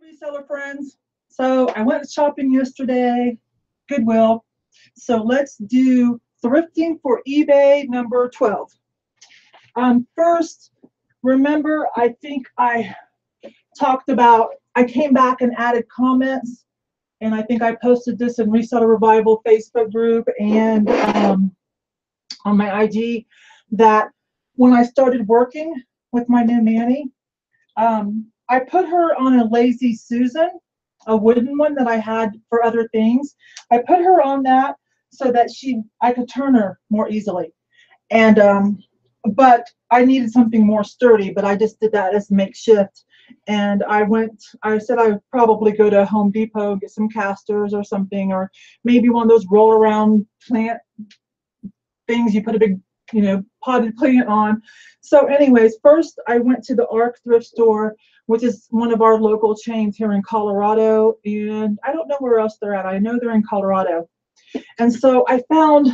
Reseller friends. So I went shopping yesterday, Goodwill. So let's do thrifting for eBay number 12. First, remember, I think I talked about, I came back and added comments, and I think I posted this in Reseller Revival Facebook group and on my IG, that when I started working with my new Manny, I put her on a Lazy Susan, a wooden one that I had for other things. I put her on that so that I could turn her more easily. And but I needed something more sturdy, but I just did that as makeshift. And I said I would probably go to Home Depot, get some casters or something, or maybe one of those roll around plant things you put a big, potted plant on. So anyways, first I went to the ARC thrift store, which is one of our local chains here in Colorado, and I don't know where else they're at. I know they're in Colorado. And so I found,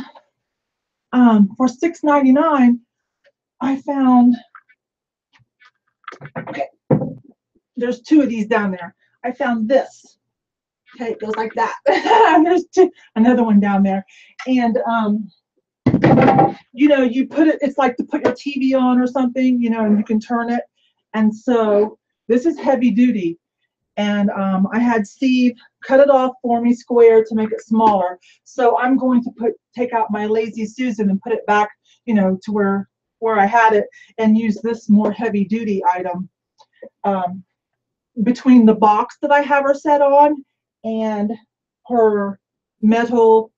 for $6.99, I found, okay, there's two of these down there. I found this. Okay, it goes like that. And there's another one down there. And you put it, it's like to put your TV on or something, and you can turn it. And so this is heavy duty. And I had Steve cut it off for me square to make it smaller. So I'm going to take out my Lazy Susan and put it back, to where I had it, and use this more heavy duty item between the box that I have her set on and her metal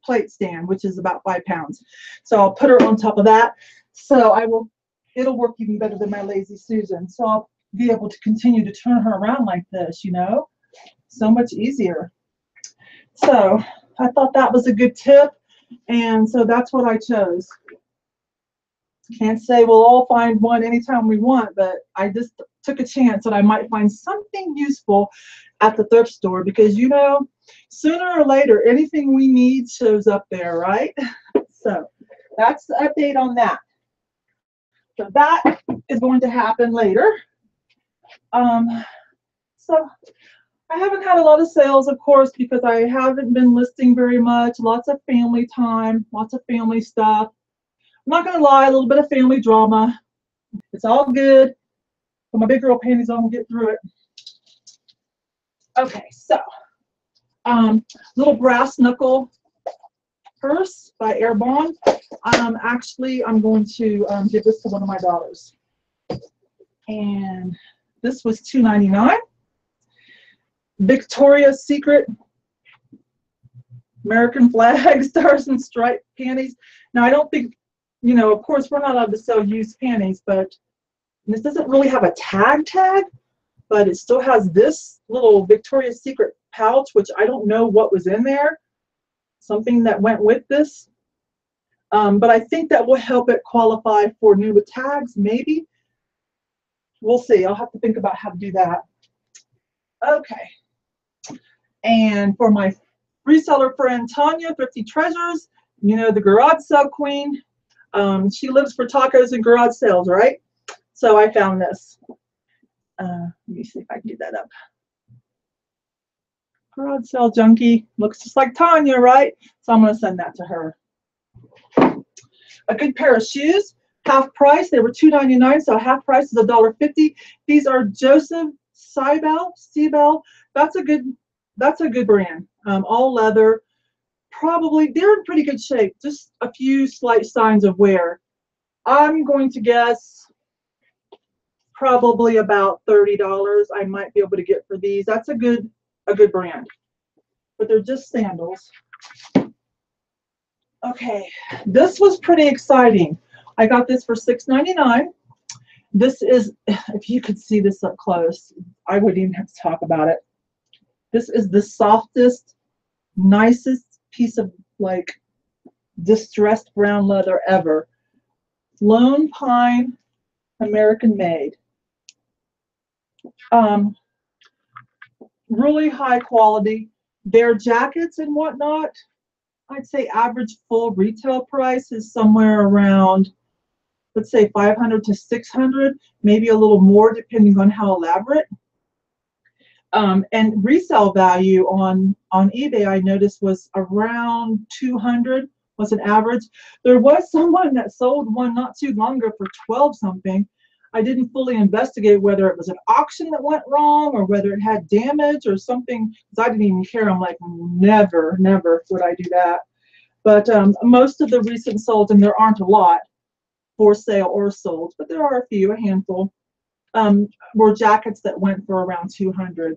plate stand, which is about 5 pounds. So I'll put her on top of that. So it'll work even better than my Lazy Susan. So I'll be able to continue to turn her around like this, so much easier. So I thought that was a good tip, and so that's what I chose. Can't say we'll all find one anytime we want, but I just took a chance that I might find something useful at the thrift store, because sooner or later anything we need shows up there, right? So that's the update on that. So that is going to happen later. So I haven't had a lot of sales, of course, because I haven't been listing very much. Lots of family time, lots of family stuff. I'm not going to lie, a little bit of family drama. It's all good. Put my big girl panties on and get through it. Okay, so little brass knuckle purse by Yvon. Actually, I'm going to give this to one of my daughters. And this was $2.99. Victoria's Secret American flag stars and striped panties. Now, I don't think, of course, we're not allowed to sell used panties, but this doesn't really have a tag, but it still has this little Victoria's Secret pouch, which I don't know what was in there. Something that went with this. But I think that will help it qualify for new with tags, maybe. We'll see. I'll have to think about how to do that. Okay. And for my reseller friend Tanya, Thrifty Treasures, the garage sale queen. She lives for tacos and garage sales, right? So I found this. Let me see if I can get that up. Garage sale junkie. Looks just like Tanya, right? So I'm going to send that to her. A good pair of shoes. Half price. They were $2.99, so half price is $1.50. These are Joseph Seibel. That's a good brand. All leather. Probably they're in pretty good shape. Just a few slight signs of wear. I'm going to guess probably about $30 I might be able to get for these. That's a good brand. But they're just sandals. Okay, this was pretty exciting. I got this for $6.99. This is, if you could see this up close, I wouldn't even have to talk about it. This is the softest, nicest piece of distressed brown leather ever. Lone Pine, American made. Really high quality. Their jackets and whatnot, I'd say average full retail price is somewhere around, let's say $500 to $600, maybe a little more depending on how elaborate. And resale value on eBay, I noticed, was around 200 was an average. There was someone that sold one not too long ago for 12 something. I didn't fully investigate whether it was an auction that went wrong or whether it had damage or something, because I didn't even care. I'm like, never, never would I do that. But most of the recent solds, and there aren't a lot for sale or sold, but there are a few, a handful, were jackets that went for around 200.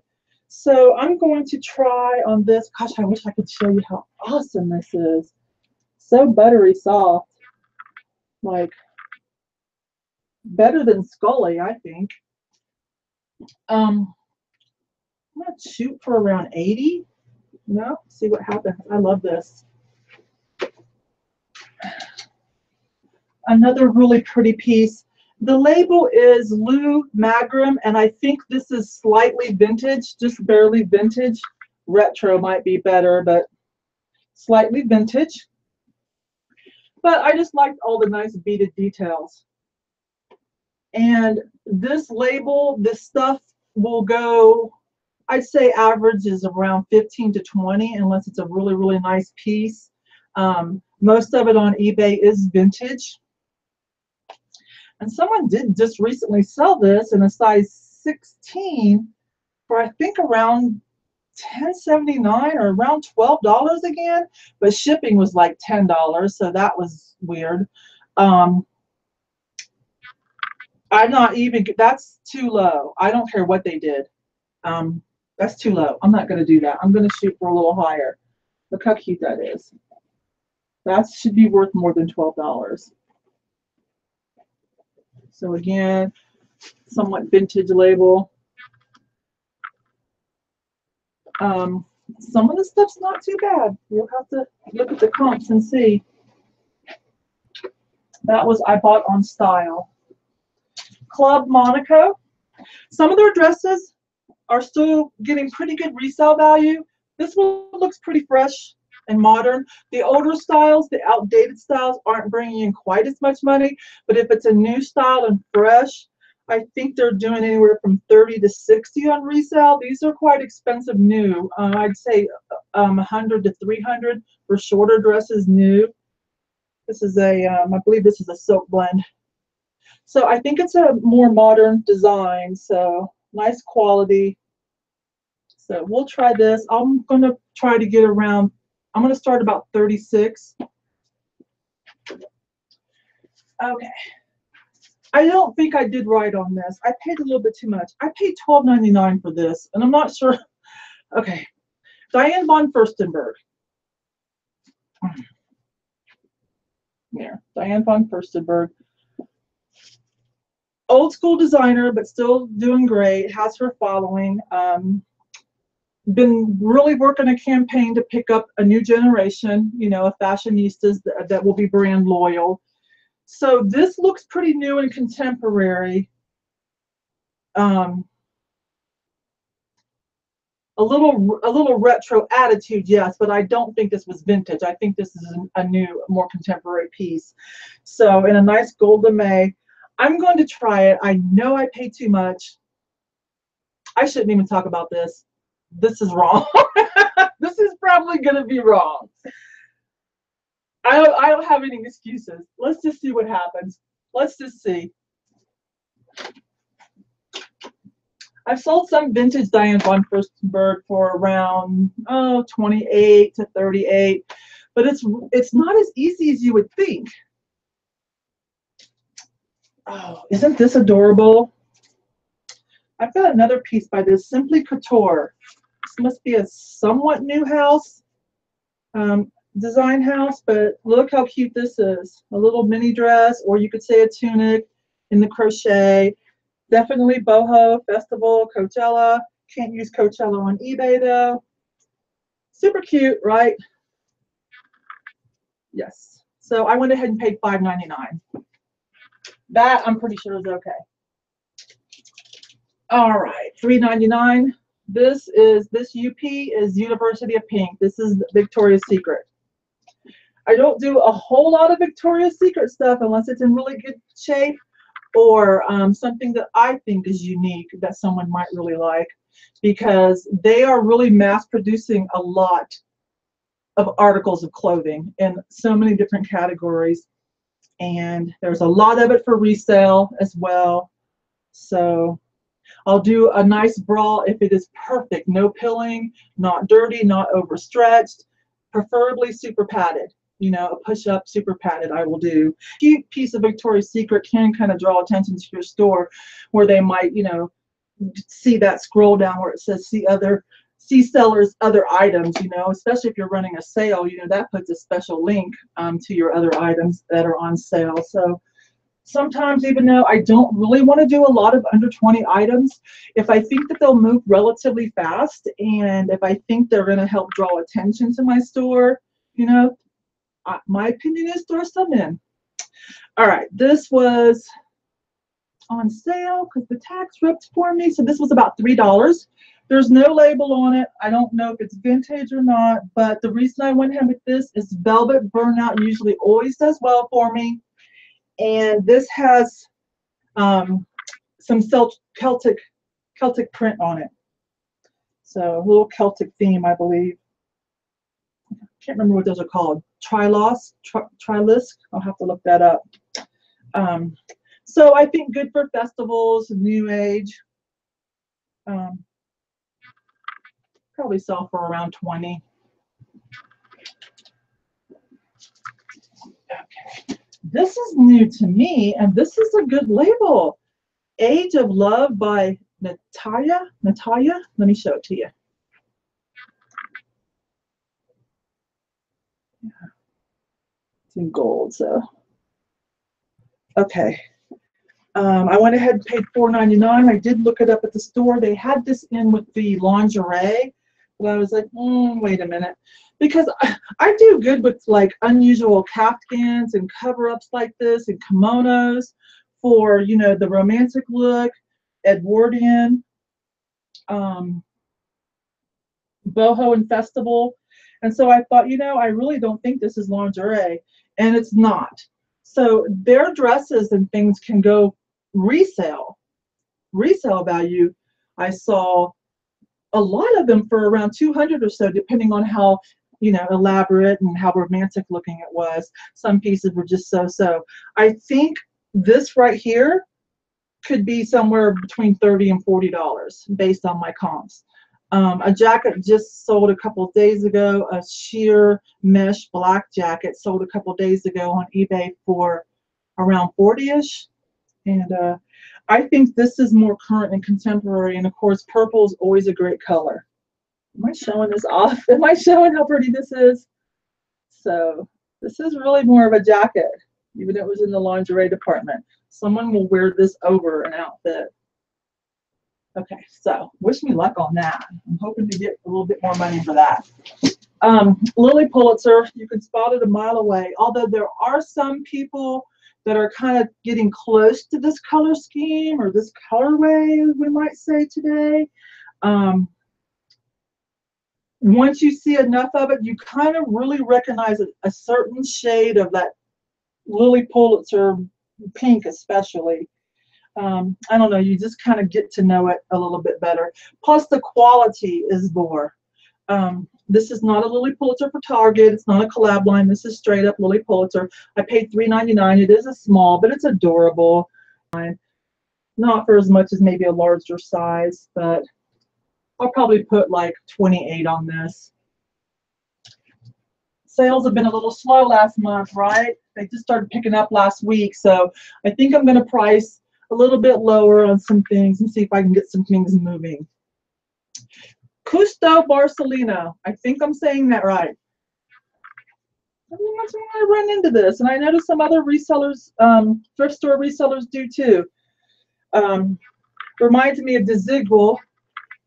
So I'm going to try on this. Gosh, I wish I could show you how awesome this is. So buttery soft, like better than Scully, I think. I'm gonna shoot for around 80. No, see what happens. I love this. Another really pretty piece. The label is Lou Magrum, and I think this is slightly vintage, just barely vintage. Retro might be better, but slightly vintage. But I just liked all the nice beaded details. And this label, this stuff will go, I'd say average is around 15 to 20, unless it's a really, really nice piece. Most of it on eBay is vintage. And someone did just recently sell this in a size 16 for I think around $10.79 or around $12 again, but shipping was like $10, so that was weird. I'm not even, that's too low. I don't care what they did. That's too low. I'm not going to do that. I'm going to shoot for a little higher. Look how cute that is. That should be worth more than $12. So again, somewhat vintage label. Some of the stuff's not too bad. You'll have to look at the comps and see. That was I bought on Style. Club Monaco. Some of their dresses are still getting pretty good resale value. This one looks pretty fresh and modern. The older styles, the outdated styles, aren't bringing in quite as much money, but if it's a new style and fresh, I think they're doing anywhere from 30 to 60 on resale. These are quite expensive new. I'd say 100 to 300 for shorter dresses new. This is a, I believe this is a silk blend. So I think it's a more modern design, so nice quality. So we'll try this. I'm going to try to get around, I'm going to start about 36. Okay. I don't think I did right on this. I paid a little bit too much. I paid $12.99 for this, and I'm not sure. Okay. Diane von Furstenberg. There. Diane von Furstenberg. Old school designer, but still doing great. Has her following. Been really working a campaign to pick up a new generation, you know, of fashionistas that will be brand loyal. So this looks pretty new and contemporary. A little retro attitude, yes, but I don't think this was vintage. I think this is a new, more contemporary piece. So in a nice gold lame. I'm going to try it. I know I paid too much. I shouldn't even talk about this. This is wrong. This is probably going to be wrong. I don't have any excuses. Let's just see what happens. Let's just see. I've sold some vintage Diane von Furstenberg for around 28 to 38, but it's not as easy as you would think. Oh, isn't this adorable? I've got another piece by this Simply Couture. This must be a somewhat new house, design house, but look how cute this is. A little mini dress, or you could say a tunic in the crochet. Definitely boho, festival, Coachella. Can't use Coachella on eBay though. Super cute, right? Yes. So I went ahead and paid $5.99. That I'm pretty sure is okay. All right, $3.99. This UP is University of Pink. This is Victoria's Secret. I don't do a whole lot of Victoria's Secret stuff unless it's in really good shape or something that I think is unique that someone might really like. because they are really mass producing a lot of articles of clothing in so many different categories. And there's a lot of it for resale as well. So I'll do a nice bra if it is perfect, no pilling, not dirty, not overstretched, preferably super padded. You know, a push-up super padded I will do. Cute piece of Victoria's Secret can kind of draw attention to your store, where they might, you know, see that scroll down where it says see sellers other items, you know, especially if you're running a sale, you know, that puts a special link to your other items that are on sale. So sometimes, even though I don't really want to do a lot of under 20 items, if I think that they'll move relatively fast and if I think they're going to help draw attention to my store, you know, my opinion is throw some in. All right, this was on sale because the tax ripped for me. So this was about $3. There's no label on it. I don't know if it's vintage or not, but the reason I went ahead with this is velvet burnout usually always does well for me. And this has some Celtic print on it. So a little Celtic theme, I believe. I can't remember what those are called. Trilosc. I'll have to look that up. So I think good for festivals, new age. Probably sell for around 20. Okay. This is new to me, and this is a good label. Age of Love by Natalia. Let me show it to you. It's in gold, so. Okay. I went ahead and paid $4.99. I did look it up at the store. They had this in with the lingerie, but I was like, wait a minute. Because I do good with like unusual caftans and cover-ups like this and kimonos for, you know, the romantic look, Edwardian, boho and festival. And so I thought, you know, I really don't think this is lingerie, and it's not. So their dresses and things can go resale value. I saw a lot of them for around 200 or so, depending on how, you know, elaborate and how romantic looking it was. Some pieces were just so. I think this right here could be somewhere between $30 and $40 based on my comps. A jacket just sold a couple of days ago, a sheer mesh black jacket sold a couple of days ago on eBay for around 40-ish. And I think this is more current and contemporary. And of course, purple is always a great color. Am I showing this off? Am I showing how pretty this is? So this is really more of a jacket, even if it was in the lingerie department. Someone will wear this over an outfit. Okay, so wish me luck on that. I'm hoping to get a little bit more money for that. Lily Pulitzer, you can spot it a mile away. Although there are some people that are kind of getting close to this color scheme or this colorway, we might say today. Once you see enough of it, you kind of really recognize a certain shade of that Lily Pulitzer pink, especially. I don't know, you just kind of get to know it a little bit better. Plus the quality is more. This is not a Lily Pulitzer for Target. It's not a collab line. This is straight up Lily Pulitzer. I paid $3.99. It is a small, but it's adorable. Not for as much as maybe a larger size, but I'll probably put like 28 on this. Sales have been a little slow last month, right? They just started picking up last week. So I think I'm going to price a little bit lower on some things and see if I can get some things moving. Custo Barcelona. I think I'm saying that right. I mean, that's when I run into this, and I noticed some other resellers, thrift store resellers do too. Reminds me of Desigual.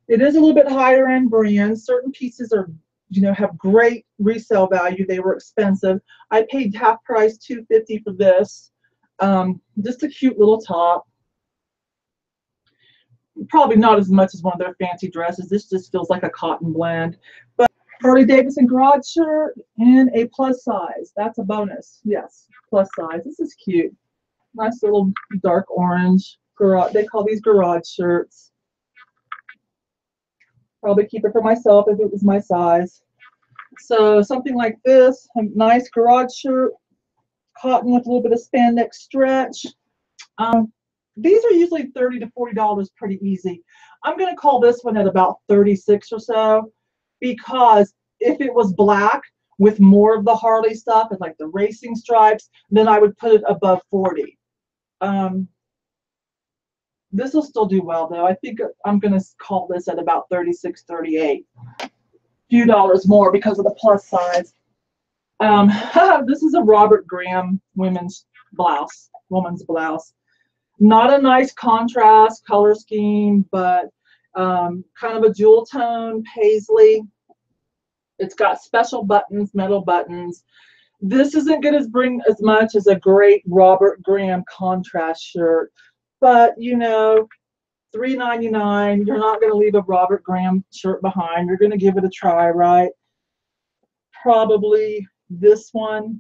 It is a little bit higher end brand. Certain pieces are, you know, have great resale value. They were expensive. I paid half price, $2.50 for this. Just a cute little top. Probably not as much as one of their fancy dresses. This just feels like a cotton blend. But Harley Davidson garage shirt and a plus size. That's a bonus. Yes, plus size. This is cute. Nice little dark orange garage. They call these garage shirts. Probably keep it for myself if it was my size. So something like this, a nice garage shirt, cotton with a little bit of spandex stretch. These are usually $30 to $40 pretty easy. I'm going to call this one at about 36 or so, because if it was black with more of the Harley stuff and like the racing stripes, then I would put it above 40. This will still do well though. I think I'm going to call this at about 36, 38. A few dollars more because of the plus size. This is a Robert Graham women's blouse. Not a nice contrast color scheme, but kind of a jewel tone paisley. It's got special buttons, metal buttons. This isn't going to bring as much as a great Robert Graham contrast shirt, but you know, $3.99. You're not going to leave a Robert Graham shirt behind. You're going to give it a try, right? Probably this one.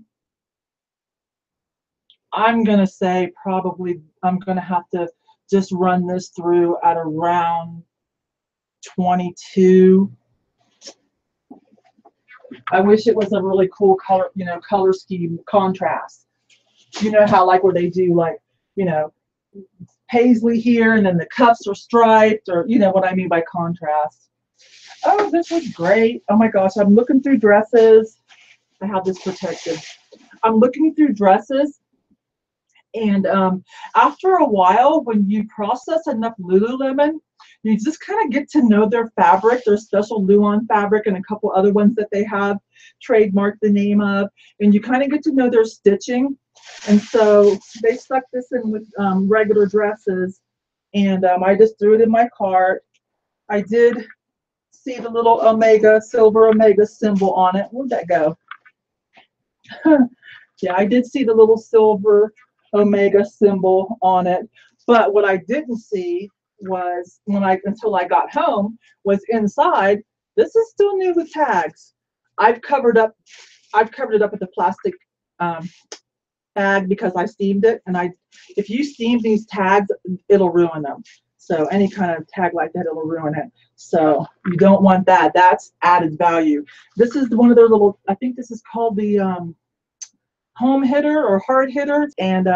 I'm going to say probably I'm going to have to just run this through at around 22. I wish it was a really cool color, you know, color scheme contrast. You know how like where they do like, you know, paisley here and then the cuffs are striped, or you know what I mean by contrast. Oh, this was great. Oh my gosh, I'm looking through dresses. I have this protected. I'm looking through dresses, and after a while, when you process enough Lululemon, you just kind of get to know their fabric, their special Luon fabric, and a couple other ones that they have trademarked the name of, and you kind of get to know their stitching. And so they stuck this in with regular dresses, and I just threw it in my cart. I did see the little Omega, silver Omega symbol on it. Where'd that go? Yeah, I did see the little silver Omega symbol on it, but what I didn't see was until I got home was inside. This is still new with tags. I've covered it up with a plastic bag because I steamed it, and if you steam these tags, it'll ruin them. So any kind of tag like that, it'll ruin it. So you don't want that. That's added value. This is one of their little, I think this is called the home hitter or hard hitter, and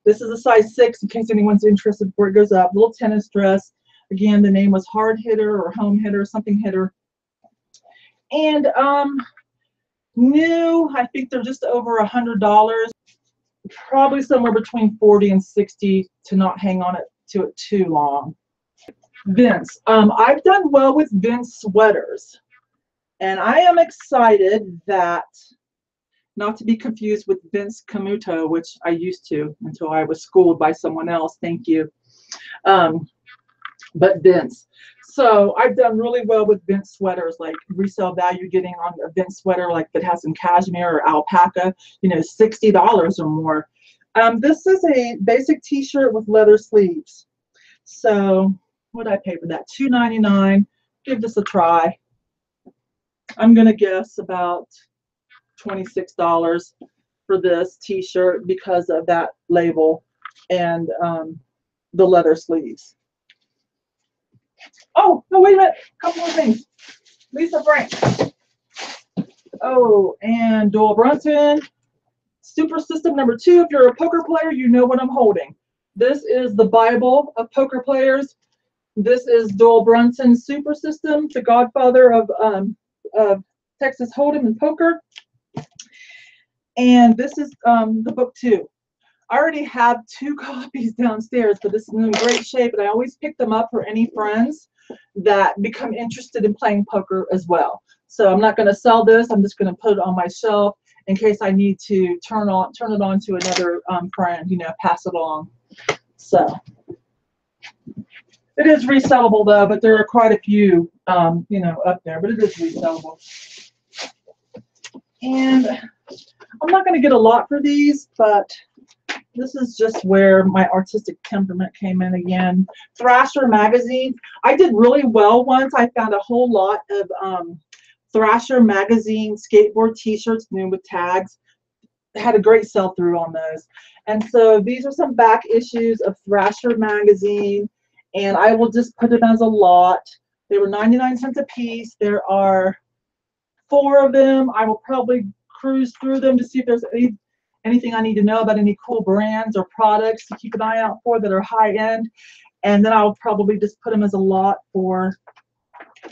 this is a size 6 in case anyone's interested before it goes up. Little tennis dress. Again, the name was hard hitter or home hitter, something hitter. And new, I think they're just over $100. Probably somewhere between 40 and 60 to not hang on to it too long. Vince. I've done well with Vince sweaters, and I am excited that, not to be confused with Vince Camuto, which I used to until I was schooled by someone else. Thank you. But Vince. So I've done really well with Vince sweaters, like resale value getting on a Vince sweater like that has some cashmere or alpaca, you know, $60 or more. This is a basic t-shirt with leather sleeves. So what did I pay for that? $2.99. Give this a try. I'm going to guess about $26 for this t-shirt because of that label and the leather sleeves. Oh, no, wait a minute. A couple more things. Lisa Frank. Oh, and Doyle Brunson. Super System number 2. If you're a poker player, you know what I'm holding. This is the Bible of poker players. This is Doyle Brunson's Super System, the godfather of Texas Hold'em and poker. And this is the book 2. I already have 2 copies downstairs, but this is in great shape, and I always pick them up for any friends that become interested in playing poker as well. So I'm not going to sell this. I'm just going to put it on my shelf in case I need to turn it on to another friend, you know, pass it along. So it is resellable though, but there are quite a few, you know, up there, but it is resellable. And I'm not going to get a lot for these, but this is just where my artistic temperament came in again. Thrasher magazine. I did really well once. I found a whole lot of Thrasher magazine skateboard t-shirts, new with tags. Had a great sell-through on those. And so these are some back issues of Thrasher magazine, and I will just put it as a lot. They were 99 cents a piece. There are 4 of them. I will probably cruise through them to see if there's anything I need to know about any cool brands or products to keep an eye out for that are high end. And then I'll probably just put them as a lot for,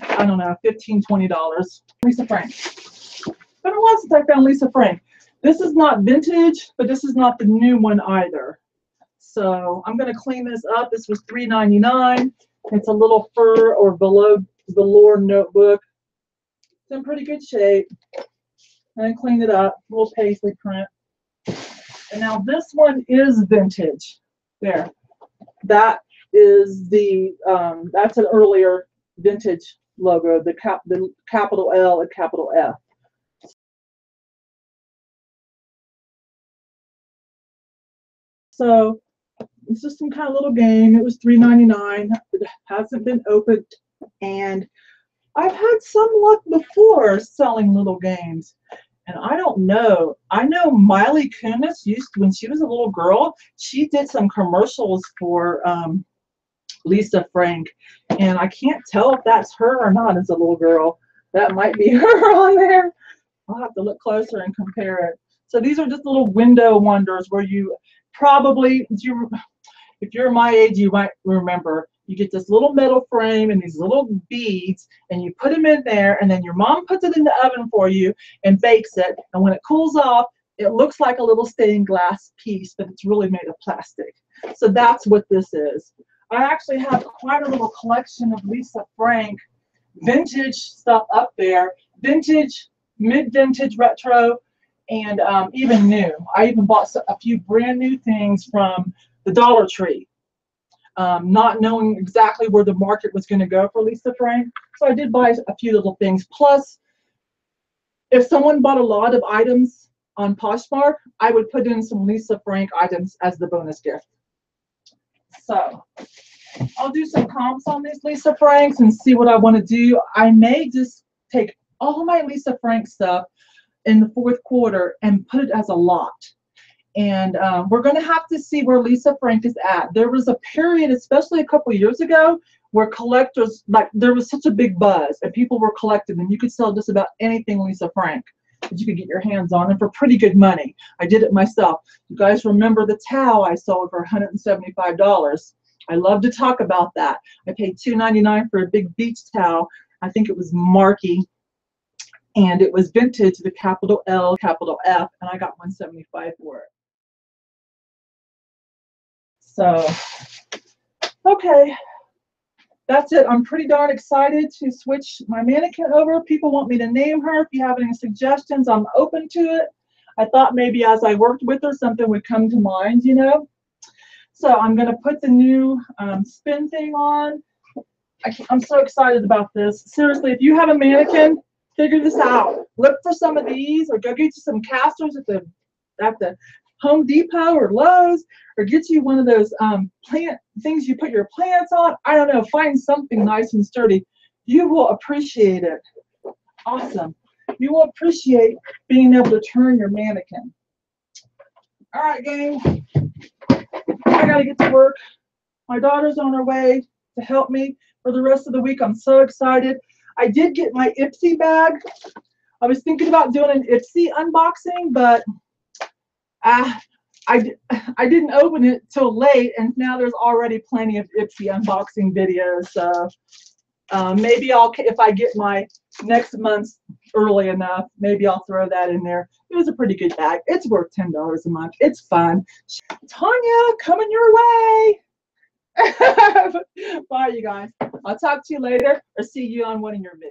I don't know, $15, $20. Lisa Frank. It's been a while since I found Lisa Frank. This is not vintage, but this is not the new one either. So I'm going to clean this up. This was $3.99. It's a little fur or velour notebook. It's in pretty good shape. And I cleaned it up. A little paisley print. And now this one is vintage. There. That is the that's an earlier vintage logo. The capital L and capital F. So it's just some kind of little game. It was $3.99. It hasn't been opened, and I've had some luck before selling little games. And I don't know. I know Miley Kunis used to, when she was a little girl, she did some commercials for Lisa Frank, and I can't tell if that's her or not as a little girl. That might be her on there. I'll have to look closer and compare it. So these are just little window wonders where you probably, if you're my age, you might remember, you get this little metal frame and these little beads, and you put them in there, and then your mom puts it in the oven for you and bakes it, and when it cools off, it looks like a little stained glass piece, but it's really made of plastic. So that's what this is. I actually have quite a little collection of Lisa Frank vintage stuff up there, vintage, mid-vintage, retro, and even new. I even bought a few brand new things from the Dollar Tree, not knowing exactly where the market was going to go for Lisa Frank. So I did buy a few little things. Plus, if someone bought a lot of items on Poshmark, I would put in some Lisa Frank items as the bonus gift. So I'll do some comps on these Lisa Franks and see what I want to do. I may just take all my Lisa Frank stuff in the fourth quarter and put it as a lot. And we're going to have to see where Lisa Frank is at. There was a period, especially a couple of years ago, where collectors, like, there was such a big buzz and people were collecting, and you could sell just about anything Lisa Frank that you could get your hands on, and for pretty good money. I did it myself. You guys remember the towel I sold for $175? I love to talk about that. I paid $2.99 for a big beach towel. I think it was Marky, and it was vintage, the capital L, capital F, and I got $175 for it. So, okay, that's it. I'm pretty darn excited to switch my mannequin over. People want me to name her. If you have any suggestions, I'm open to it. I thought maybe as I worked with her, something would come to mind, you know. So I'm going to put the new spin thing on. I'm so excited about this. Seriously, if you have a mannequin, figure this out. Look for some of these, or go get you some casters at the Home Depot or Lowe's, or get you one of those plant things you put your plants on. I don't know. Find something nice and sturdy. You will appreciate it. Awesome. You will appreciate being able to turn your mannequin. All right, gang. I got to get to work. My daughter's on her way to help me for the rest of the week. I'm so excited. I did get my Ipsy bag. I was thinking about doing an Ipsy unboxing, but I didn't open it till late, and now there's already plenty of Ipsy unboxing videos. So maybe if I get my next month's early enough, maybe I'll throw that in there. It was a pretty good bag. It's worth $10 a month. It's fun. Tanya, coming your way. Bye, you guys. I'll talk to you later, or see you on one of your videos.